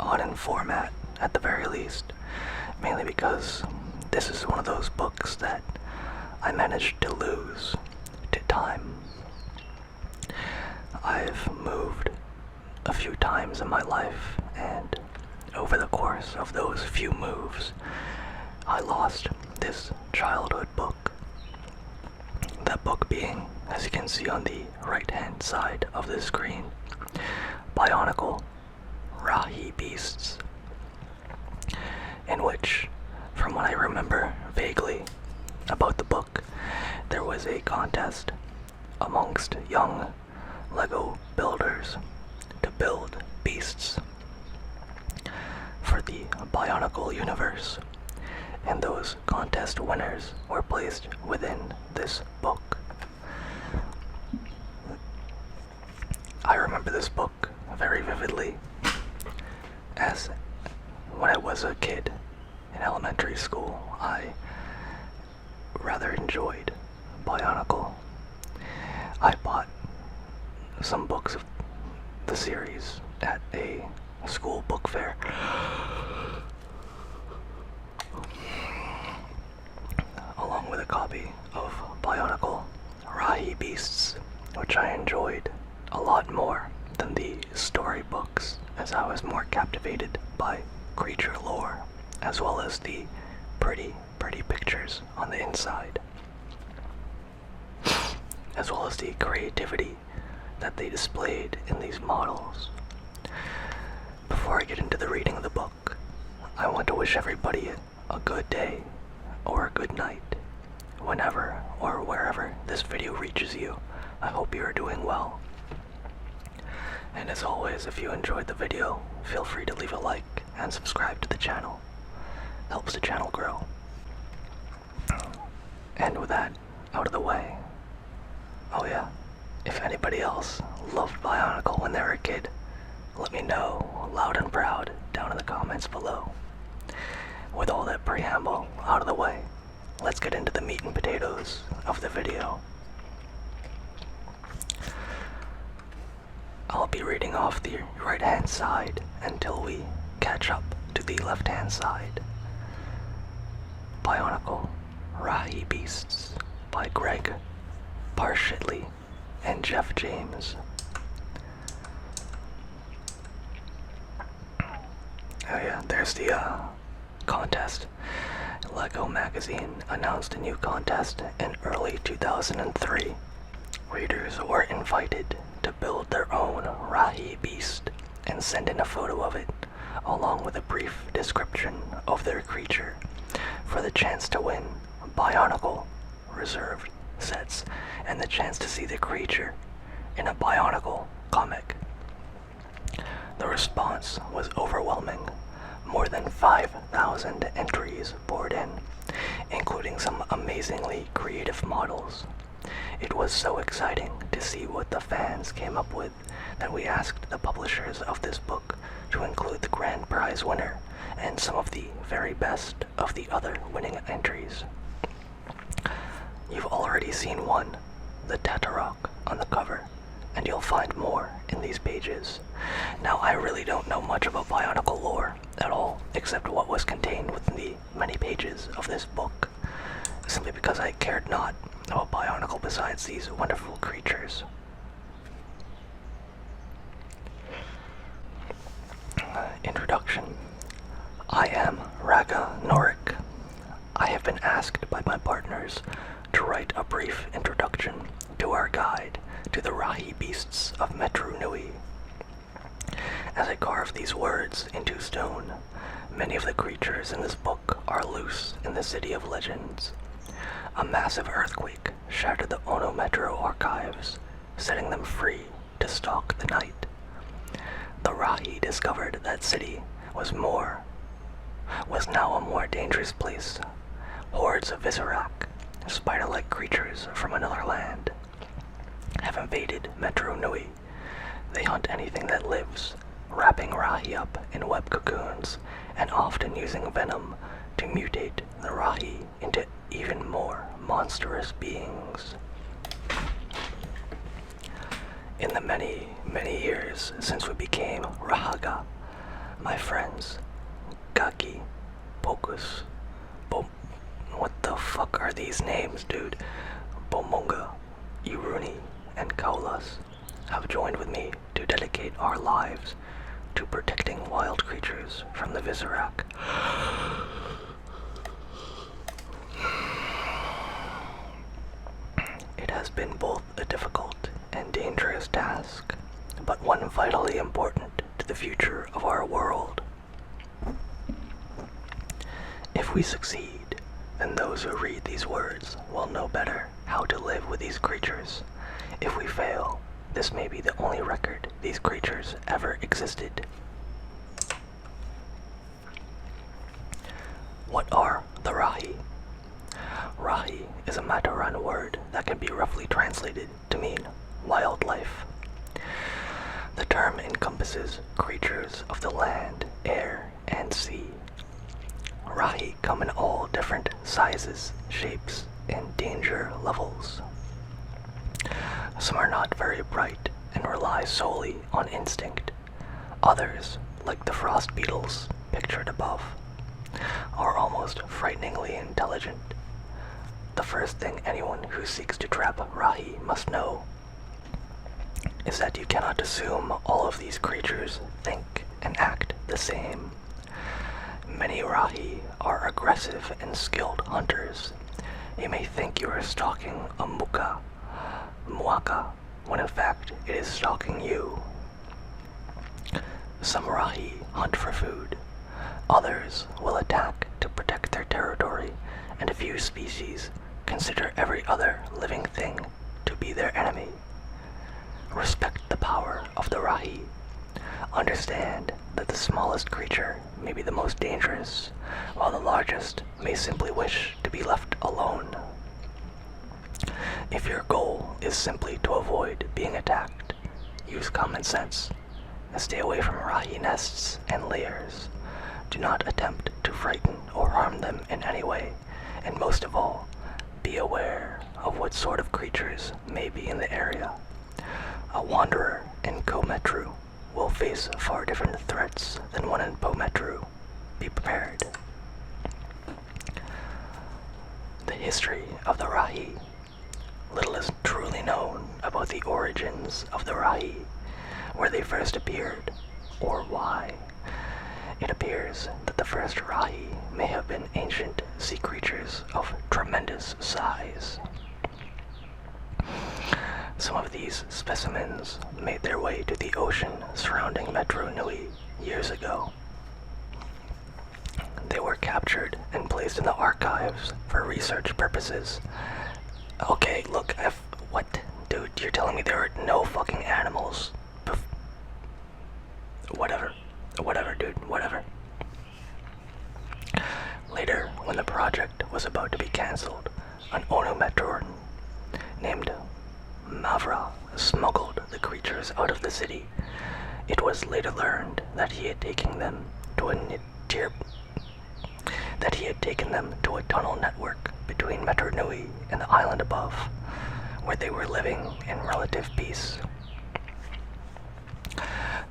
odd in format at the very least, mainly because this is one of those books that I managed to lose to time. I've moved a few times in my life, and over the course of those few moves, I lost this childhood book. That book being, as you can see on the right-hand side of the screen, Bionicle-Rahi Beasts, in which, from what I remember vaguely about the book, there was a contest amongst young Lego builders to build beasts for the Bionicle universe, and those contest winners were placed within this book. I remember this book very vividly, as when I was a kid in elementary school, I rather enjoyed Bionicle. I bought some books of the series at a school book fair, along with a copy of Bionicle-Rahi Beasts, which I enjoyed a lot more than the storybooks, as I was more captivated by creature lore, as well as the pretty pictures on the inside, as well as the creativity that they displayed in these models. Before I get into the reading of the book, I want to wish everybody a good day or a good night, whenever or wherever this video reaches you. I hope you are doing well. And as always, if you enjoyed the video, feel free to leave a like and subscribe to the channel. Helps the channel grow. And with that out of the way, oh yeah, if anybody else loved Bionicle when they were a kid, let me know loud and proud down in the comments below. With all that preamble out of the way, let's get into the meat and potatoes of the video. I'll be reading off the right-hand side until we catch up to the left-hand side. Bionicle-Rahi Beasts by Greg Parshitley and Jeff James. Oh yeah, there's the contest. Lego Magazine announced a new contest in early 2003. Readers were invited to build their own Rahi beast and send in a photo of it, along with a brief description of their creature, for the chance to win Bionicle reserved sets and the chance to see the creature in a Bionicle comic. The response was overwhelming. More than 5,000 entries poured in, including some amazingly creative models. It was so exciting to see what the fans came up with that we asked the publishers of this book to include the grand prize winner and some of the very best of the other winning entries. You've already seen one, the Tatarok, on the cover, and you'll find more in these pages. Now, I really don't know much about Bionicle lore at all, except what was contained within the many pages of this book, simply because I cared not about Bionicle besides these wonderful creatures. Introduction. I am Raga Norik. I have been asked by my partners to write a brief introduction to our guide to the Rahi beasts of Metru Nui. As I carve these words into stone, many of the creatures in this book are loose in the City of Legends. A massive earthquake shattered the Ono Metro archives, setting them free to stalk the night. The Rahi discovered that city was now a more dangerous place. Hordes of Visorak, spider-like creatures from another land, have invaded Metru Nui. They hunt anything that lives, wrapping Rahi up in web cocoons, and often using venom to mutate the Rahi into even more monstrous beings. In the many years since we became Rahaga, My friends, Gaki, Pocus, what the fuck are these names, dude? Bomonga, Iruni, and Kaulas have joined with me to dedicate our lives to protecting wild creatures from the Visorak. It has been both a difficult and dangerous task, but one vitally important to the future of our world. If we succeed, then those who read these words will know better how to live with these creatures. If we fail, this may be the only record these creatures ever existed. What are the Rahi? Rahi is a Mataran word that can be roughly translated to mean wildlife. The term encompasses creatures of the land, air, and sea. Rahi come in all different sizes, shapes, and danger levels. Some are not very bright and rely solely on instinct. Others, like the frost beetles pictured above, are almost frighteningly intelligent. The first thing anyone who seeks to trap Rahi must know is that you cannot assume all of these creatures think and act the same. Many Rahi are aggressive and skilled hunters. You may think you are stalking a muaka, when in fact it is stalking you. Some Rahi hunt for food. Others will attack to protect their territory, and a few species consider every other living thing to be their enemy. Respect the power of the Rahi. Understand that the smallest creature may be the most dangerous, while the largest may simply wish to be left alone. If your goal is simply to avoid being attacked, use common sense and stay away from Rahi nests and lairs. Do not attempt to frighten or harm them in any way, and most of all, be aware of what sort of creatures may be in the area. A wanderer in Kometru will face far different threats than one in Pometru. Be prepared. The history of the Rahi. Little is truly known about the origins of the Rahi, where they first appeared, or why. It appears that the first Rahi may have been ancient sea creatures of tremendous size. Some of these specimens made their way to the ocean surrounding Metro Nui years ago. They were captured and placed in the archives for research purposes. Okay, look, what? Dude, you're telling me there are no fucking animals? Whatever, dude, whatever. Later, when the project was about to be cancelled, an Onometron named Mavra smuggled the creatures out of the city. It was later learned that he had taken them to a tunnel network between Metro Nui and the island above, where they were living in relative peace.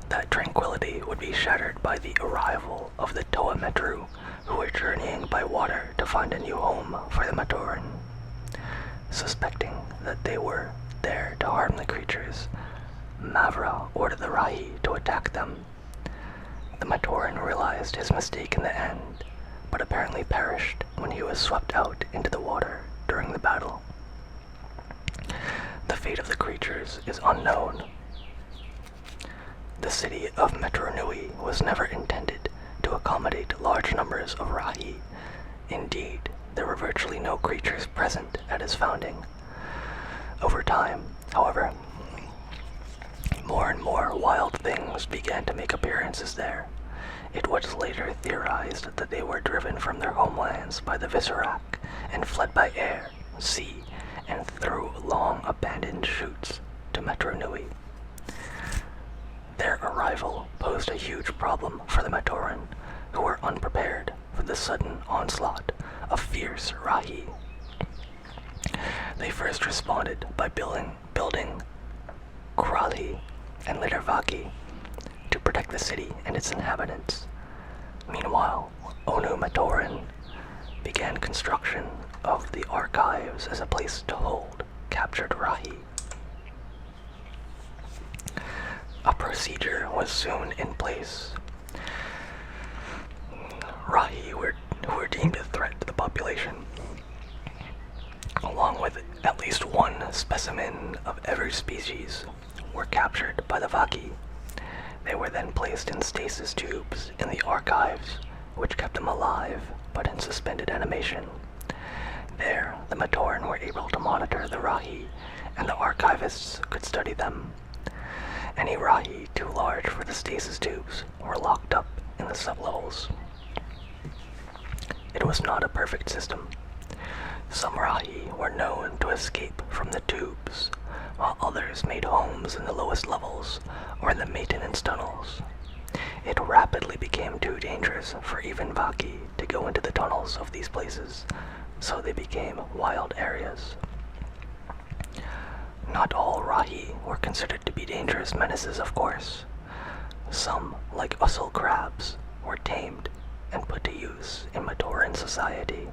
That tranquility would be shattered by the arrival of the Toa Metru, who were journeying by water to find a new home for the Matoran. Suspecting that they were there to harm the creatures, Mavra ordered the Rahi to attack them. The Matoran realized his mistake in the end, but apparently perished when he was swept out into the water during the battle. The fate of the creatures is unknown. The city of Metro Nui was never intended to accommodate large numbers of Rahi. Indeed, there were virtually no creatures present at its founding. Over time, however, more and more wild things began to make appearances there. It was later theorized that they were driven from their homelands by the Visorak and fled by air, sea, and through long abandoned chutes to Metro Nui. Their arrival posed a huge problem for the Matoran, who were unprepared for the sudden onslaught of fierce Rahi. They first responded by building Krali and later Vaki to protect the city and its inhabitants. Meanwhile, Onu Matoran began construction of the archives as a place to hold captured Rahi. A procedure was soon in place. Rahi, who were deemed a threat to the population, along with at least one specimen of every species, were captured by the Vaki. They were then placed in stasis tubes in the archives, which kept them alive but in suspended animation. There, the Matoran were able to monitor the Rahi, and the archivists could study them. Any Rahi too large for the stasis tubes were locked up in the sublevels. It was not a perfect system. Some Rahi were known to escape from the tubes, while others made homes in the lowest levels or in the maintenance tunnels. It rapidly became too dangerous for even Vaki to go into the tunnels of these places, so they became wild areas. Not all Rahi were considered to be dangerous menaces, of course. Some, like Ussel crabs, were tamed and put to use in Matoran society.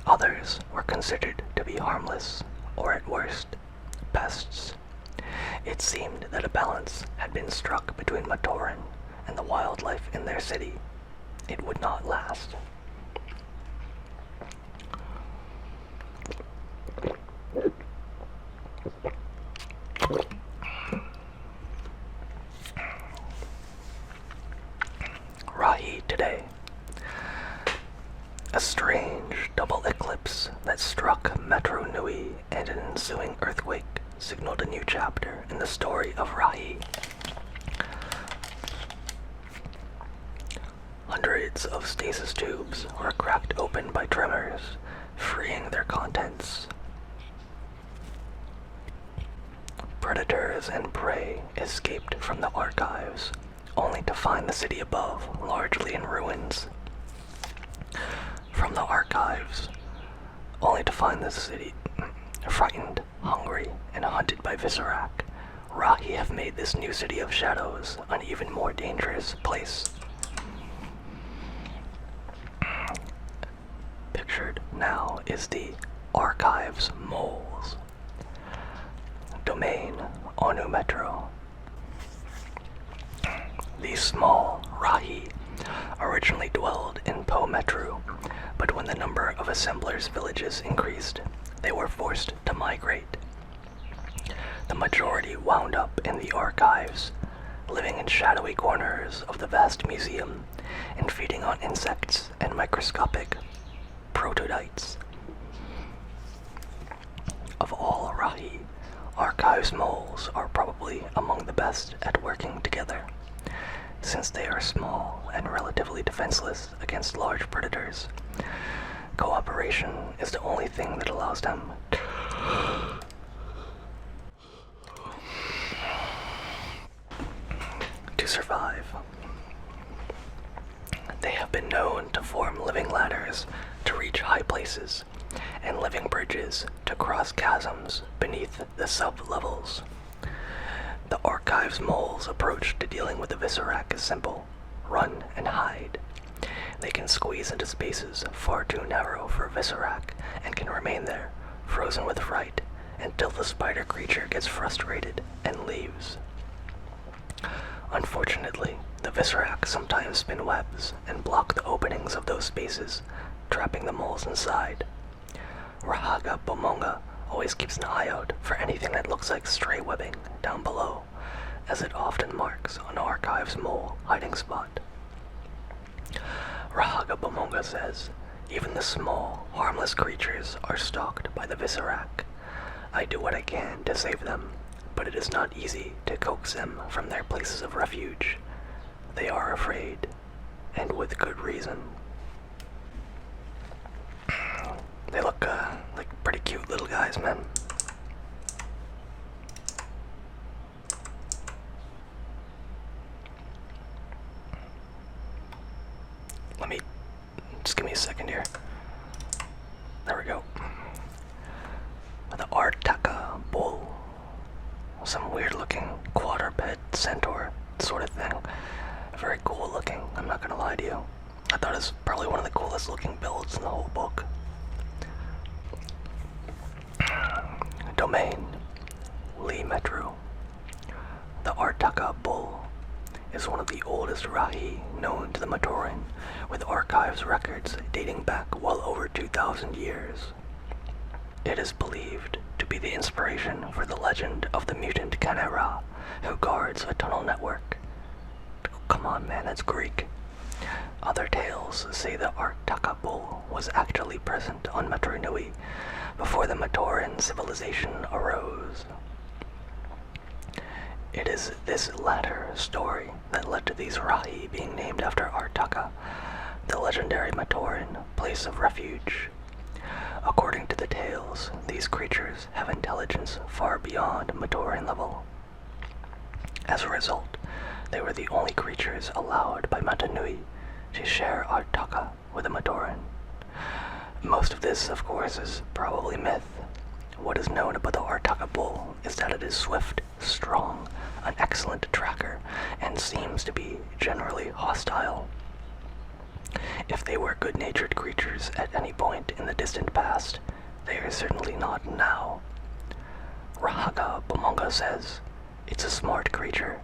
Others were considered to be harmless, or at worst, pests. It seemed that a balance had been struck between Matoran and the wildlife in their city. It would not last. Rahi today. A strange double eclipse that struck Metro Nui and an ensuing earthquake signaled a new chapter in the story of Rahi. Hundreds of stasis tubes were cracked open by tremors, freeing their contents. Predators and prey escaped from the archives, only to find the city above largely in ruins. From the archives, only to find the city frightened, hungry, and hunted by Visorak. Rahi have made this new city of shadows an even more dangerous place. Pictured now is the Archives Moles. Domain Onu Metro. These small Rahi originally dwelled in Po Metru, but when the number of assemblers' villages increased, they were forced to migrate. The majority wound up in the archives, living in shadowy corners of the vast museum and feeding on insects and microscopic protodytes. Of all Rahi, Archives moles are probably among the best at working together, since they are small and relatively defenseless against large predators. Cooperation is the only thing that allows them to survive. They have been known to form living ladders to reach high places, and living bridges to cross chasms beneath the sub-levels. The Archives mole's approach to dealing with the Visorak is simple: run and hide. They can squeeze into spaces far too narrow for Visorak and can remain there, frozen with fright, until the spider creature gets frustrated and leaves. Unfortunately, the Visorak sometimes spin webs and block the openings of those spaces, trapping the moles inside. Rahaga Bomonga always keeps an eye out for anything that looks like stray webbing down below, as it often marks an Archives mole hiding spot. Rahaga Bomonga says, "Even the small, harmless creatures are stalked by the Visorak. I do what I can to save them, but it is not easy to coax them from their places of refuge. They are afraid, and with good reason." They look like pretty cute little guys, man. Just give me a second here. There we go. The Artaka bull. Some weird looking quadruped centaur sort of thing. Very cool looking, I'm not gonna lie to you. I thought it was probably one of the coolest looking builds in the whole book. Domain, Lee Metro. The Artaka Bull is one of the oldest Rahi known to the Matoran, with archives records dating back well over 2,000 years. It is believed to be the inspiration for the legend of the mutant Canera, who guards a tunnel network. Come on, man, that's Greek. Other tales say the Artaka Bull was actually present on Metro Nui before the Matoran civilization arose. It is this latter story that led to these Rahi being named after Artaka, the legendary Matoran place of refuge. According to the tales, these creatures have intelligence far beyond Matoran level. As a result, they were the only creatures allowed by Matanui to share Artaka with a Matoran. Most of this, of course, is probably myth. What is known about the Artaka Bull is that it is swift, strong, an excellent tracker, and seems to be generally hostile. If they were good-natured creatures at any point in the distant past, they are certainly not now. Rahaga Bamonga says, "It's a smart creature.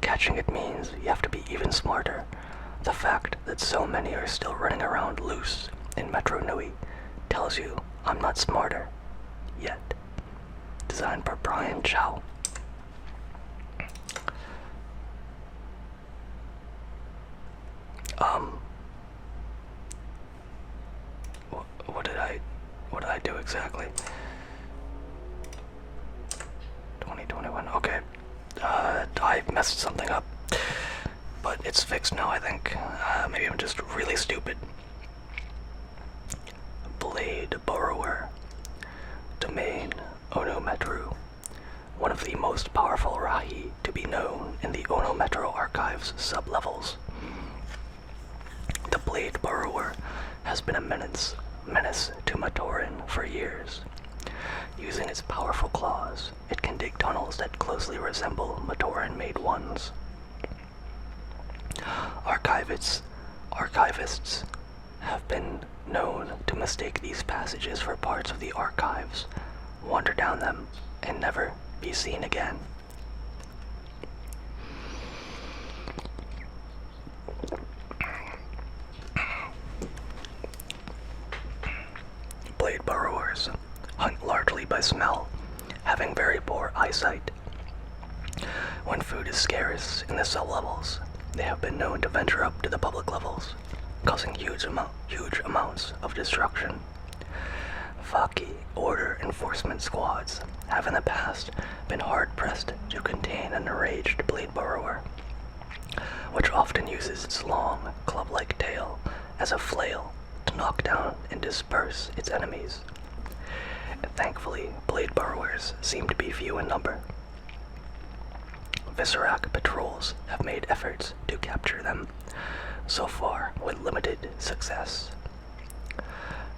Catching it means you have to be even smarter. The fact that so many are still running around loose in Metro Nui tells you I'm not smarter yet." Designed by Brian Chow. What did I do exactly? 2021, okay. I messed something up, but it's fixed now, I think. Maybe I'm just really stupid. Blade Borrower. Domain Ono Metru. One of the most powerful Rahi to be known in the Ono Metro archives sublevels. The Blade Borrower has been a menace to Matoran for years. Using its powerful claws, it can dig tunnels that closely resemble Matoran-made ones. Archivists have been known to mistake these passages for parts of the archives, wander down them, and never be seen again. Blade burrowers hunt largely by smell, having very poor eyesight. When food is scarce in the sublevels, they have been known to venture up to the public levels, causing huge amounts of destruction. Faki order enforcement squads have in the past been hard-pressed to contain an enraged blade burrower, which often uses its long, club-like tail as a flail to knock down and disperse its enemies. Thankfully, blade burrowers seem to be few in number. Visorak patrols have made efforts to capture them, so far with limited success.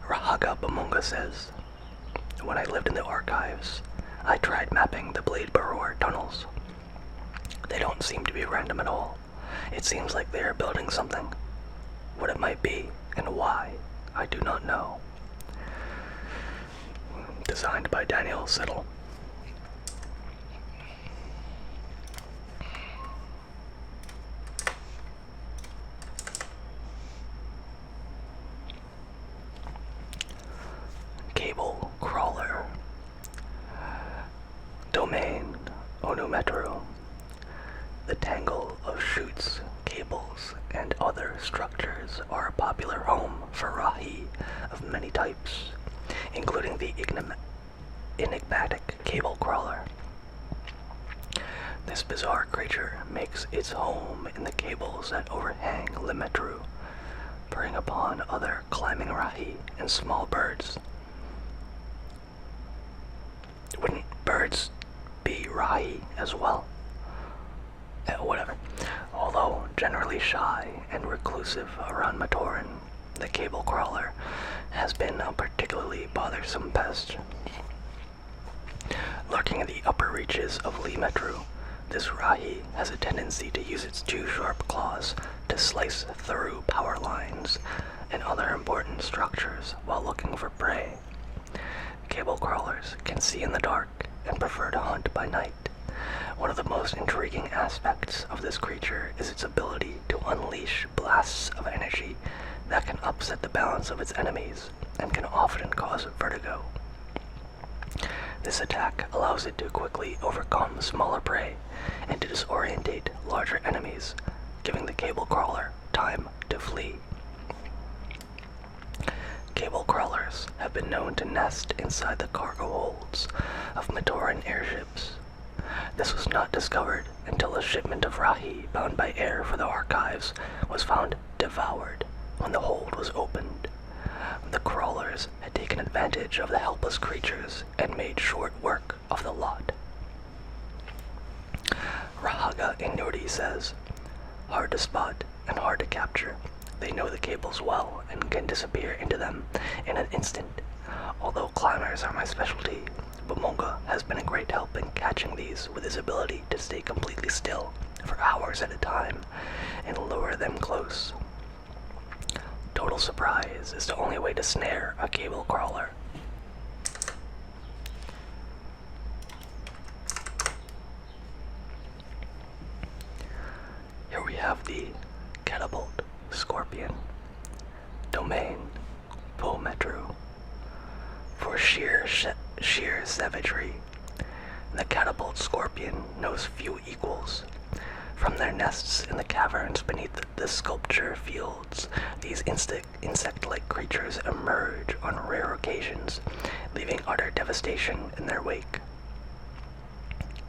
Rahaga Bamonga says, "When I lived in the archives, I tried mapping the blade burrower tunnels. They don't seem to be random at all. It seems like they are building something. What it might be and why, I do not know." Designed by Daniel Siddle. Cable Crawler. Domain Ono Metro. The tangle of chutes, cables, and other structures are a popular home for Rahi of many types, including the enigmatic cable crawler. This bizarre creature makes its home in the cables that overhang Limetru, preying upon other climbing Rahi and small birds. Wouldn't birds be Rahi as well? Whatever. Although generally shy and reclusive around Matoran, the cable crawler has been a particularly bothersome pest. Lurking in the upper reaches of Limetru, This Rahi has a tendency to use its two sharp claws to slice through power lines and other important structures while looking for prey. Cable crawlers can see in the dark and prefer to hunt by night. One of the most intriguing aspects of this creature is its ability to unleash blasts of energy that can upset the balance of its enemies and can often cause vertigo. This attack allows it to quickly overcome smaller prey and to disorientate larger enemies, giving the cable crawler time to flee. Cable crawlers have been known to nest inside the cargo holds of Matoran airships. This was not discovered until a shipment of Rahi bound by air for the archives was found devoured when the hold was opened. The crawlers had taken advantage of the helpless creatures and made short work of the lot. Rahaga Inuri says, "Hard to spot and hard to capture. They know the cables well and can disappear into them in an instant. Although climbers are my specialty, Bumonga has been a great help in catching these with his ability to stay completely still for hours at a time and lure them close. Total surprise is the only way to snare a cable crawler." Here we have the catapult scorpion. Domain Pometru. For sheer savagery, the catapult scorpion knows few equals. From their nests in the caverns beneath the sculpture fields, these insect-like creatures emerge on rare occasions, leaving utter devastation in their wake.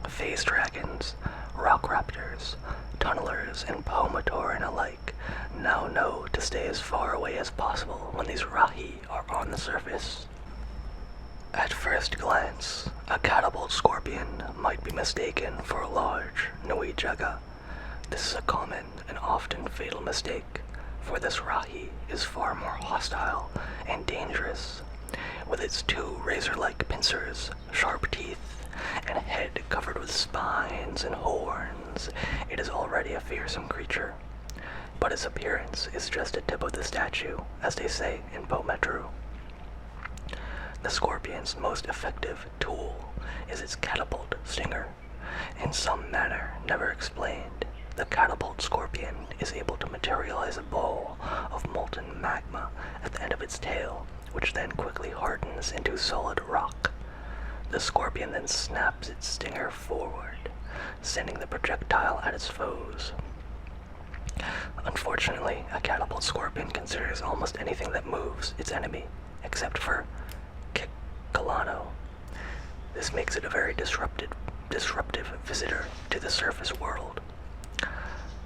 Phase dragons, rock raptors, tunnelers, and Pomatoran alike now know to stay as far away as possible when these Rahi are on the surface. At first glance, a catapult scorpion might be mistaken for a large Nui Jaga. This is a common and often fatal mistake, for this Rahi is far more hostile and dangerous. With its two razor-like pincers, sharp teeth, and a head covered with spines and horns, it is already a fearsome creature. But its appearance is just a tip of the statue, as they say in Pometru. The scorpion's most effective tool is its catapult stinger. In some manner never explained, the catapult scorpion is able to materialize a ball of molten magma at the end of its tail, which then quickly hardens into solid rock. The scorpion then snaps its stinger forward, sending the projectile at its foes. Unfortunately, a catapult scorpion considers almost anything that moves its enemy, except for Kikalano. This makes it a very disruptive visitor to the surface world.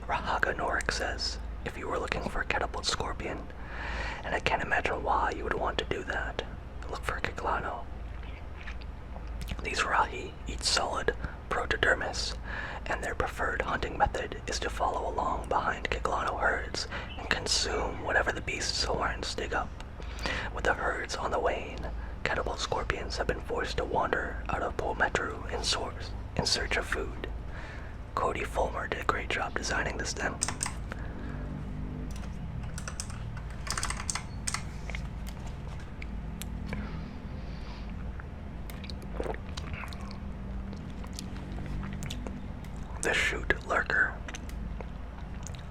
Rahaga Norik says, "If you were looking for a catapult scorpion, and I can't imagine why you would want to do that, look for Kikalano. These Rahi eat solid protodermis, and their preferred hunting method is to follow along behind Kikalano herds and consume whatever the beast's horns dig up. With the herds on the wane, catapult scorpions have been forced to wander out of Pometru in search of food." Cody Fulmer did a great job designing this then. The Shoot Lurker.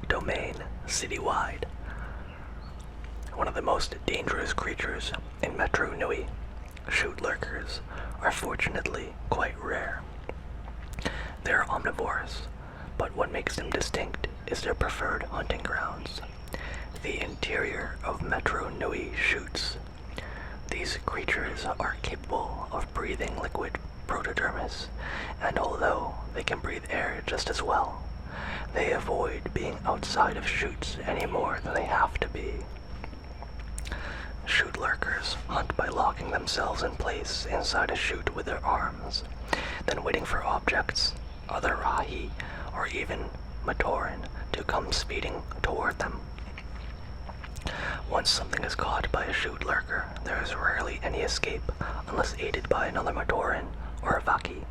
Domain Citywide. One of the most dangerous creatures in Metro Nui, Shoot Lurkers are fortunately quite rare. They are omnivores, but what makes them distinct is their preferred hunting grounds, the interior of Metro Nui shoots. These creatures are capable of breathing liquid protodermis, and although they can breathe air just as well, they avoid being outside of shoots any more than they have to be. Shoot lurkers hunt by locking themselves in place inside a chute with their arms, then waiting for objects, other Rahi, or even Matoran to come speeding toward them. Once something is caught by a shoot lurker, there is rarely any escape unless aided by another Matoran or a Vaki.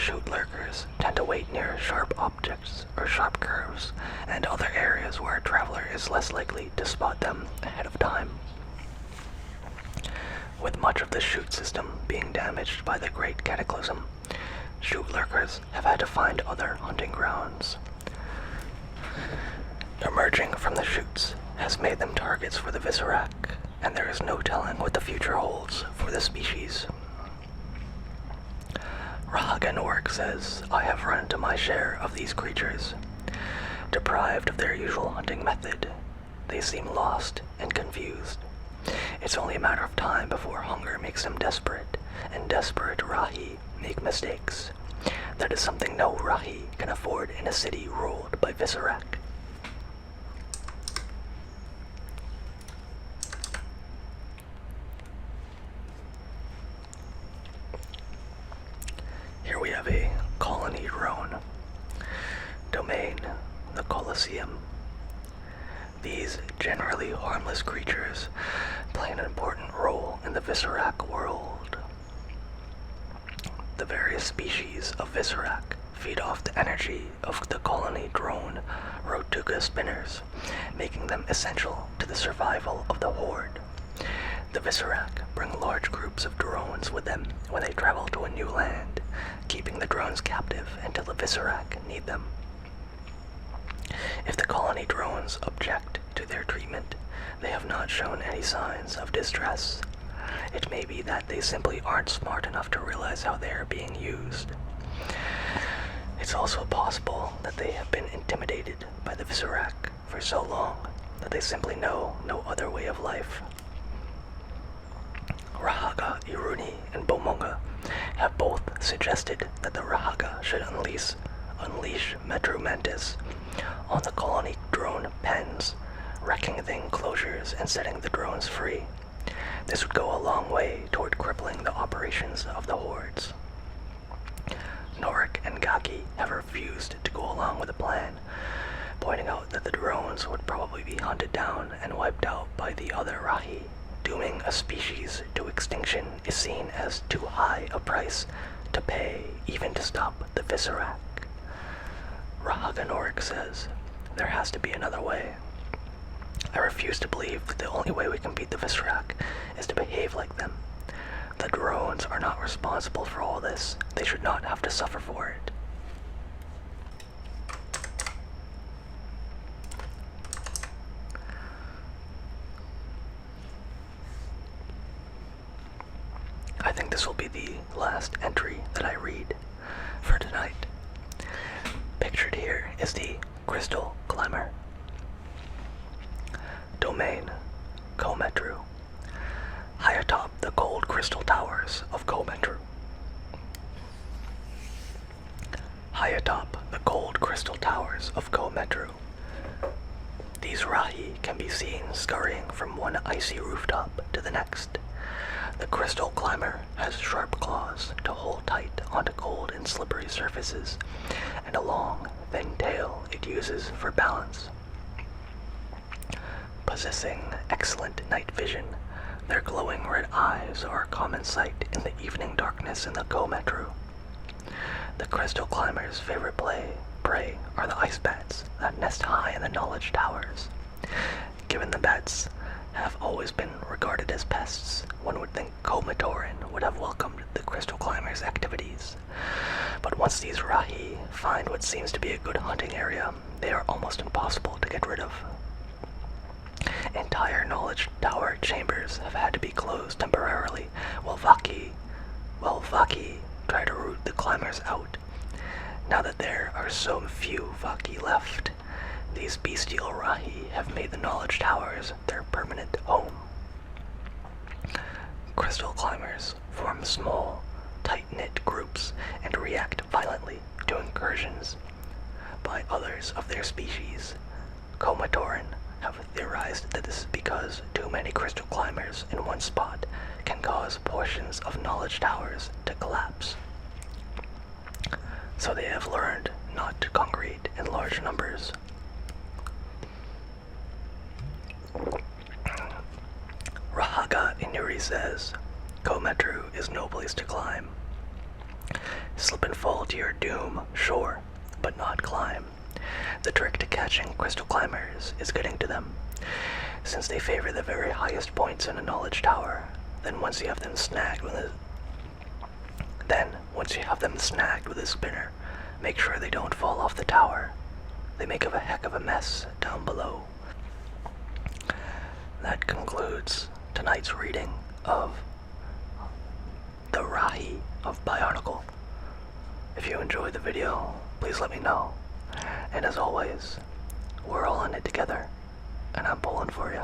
shoot lurkers tend to wait near sharp objects or sharp curves and other areas where a traveler is less likely to spot them ahead of time. With much of the shoot system being damaged by the Great Cataclysm, shoot lurkers have had to find other hunting grounds. Emerging from the chutes has made them targets for the Visorak, and there is no telling what the future holds for the species. Rahaganoric says, I have run into my share of these creatures. Deprived of their usual hunting method, they seem lost and confused. It's only a matter of time before hunger makes them desperate, and desperate Rahi make mistakes. That is something no Rahi can afford in a city ruled by Visorak. Here we have a colony drone. Domain, the Colosseum. These generally harmless creatures play an important role in the Visorak world. The various species of Visorak feed off the energy of the colony drone Rotuga spinners, making them essential to the survival of the horde. The Visorak bring large groups of drones with them when they travel to a new land, keeping the drones captive until the Visorak need them. If the colony drones object to their treatment, they have not shown any signs of distress. It may be that they simply aren't smart enough to realize how they are being used. It's also possible that they have been intimidated by the Visorak for so long that they simply know no other way of life. Rahaga, Iruni, and Bomonga have both suggested that the Rahaga should unleash Metro Mantis on the colony drone pens, wrecking the enclosures and setting the drones free. This would go a long way toward crippling the operations of the hordes. Norik and Gaki have refused to go along with the plan, pointing out that the drones would probably be hunted down and wiped out by the other Rahi. Dooming a species to extinction is seen as too high a price to pay even to stop the Visorak. Rahaganoric says, there has to be another way. I refuse to believe that the only way we can beat the Visorak is to behave like them. The drones are not responsible for all this. They should not have to suffer for it. I think this will be the last entry that I read for tonight. Pictured here is the Crystal Climber. Domain, Kometru. High atop the cold crystal towers of Kometru. High atop the cold crystal towers of Kometru. These Rahi can be seen scurrying from one icy rooftop to the next. The crystal climber has sharp claws to hold tight onto cold and slippery surfaces, and a long, thin tail it uses for balance. Possessing excellent night vision, their glowing red eyes are a common sight in the evening darkness in the Kometru. The crystal climber's favorite prey are the ice bats that nest high in the knowledge towers. Given the bats have always been regarded as pests, one would think Komatoran would have welcomed the crystal climber's activities. But once these Rahi find what seems to be a good hunting area, they are almost impossible to get rid of. Entire knowledge tower chambers have had to be closed temporarily while Vaki try to root the climbers out. Now that there are so few Vaki left, these bestial Rahi have made the knowledge towers their permanent home. Crystal climbers form small, tight-knit groups and react violently to incursions by others of their species. Komatoran have theorized that this is because too many crystal climbers in one spot can cause portions of knowledge towers to collapse. So they have learned not to congregate in large numbers. Rahaga Inuri says, Kometru is no place to climb. Slip and fall to your doom, sure, but not climb. The trick to catching crystal climbers is getting to them, since they favor the very highest points in a knowledge tower. Once you have them snagged with a spinner, make sure they don't fall off the tower. They make a heck of a mess down below. That concludes tonight's reading of the Rahi of Bionicle. If you enjoyed the video, please let me know. And as always, we're all in it together, and I'm pulling for you.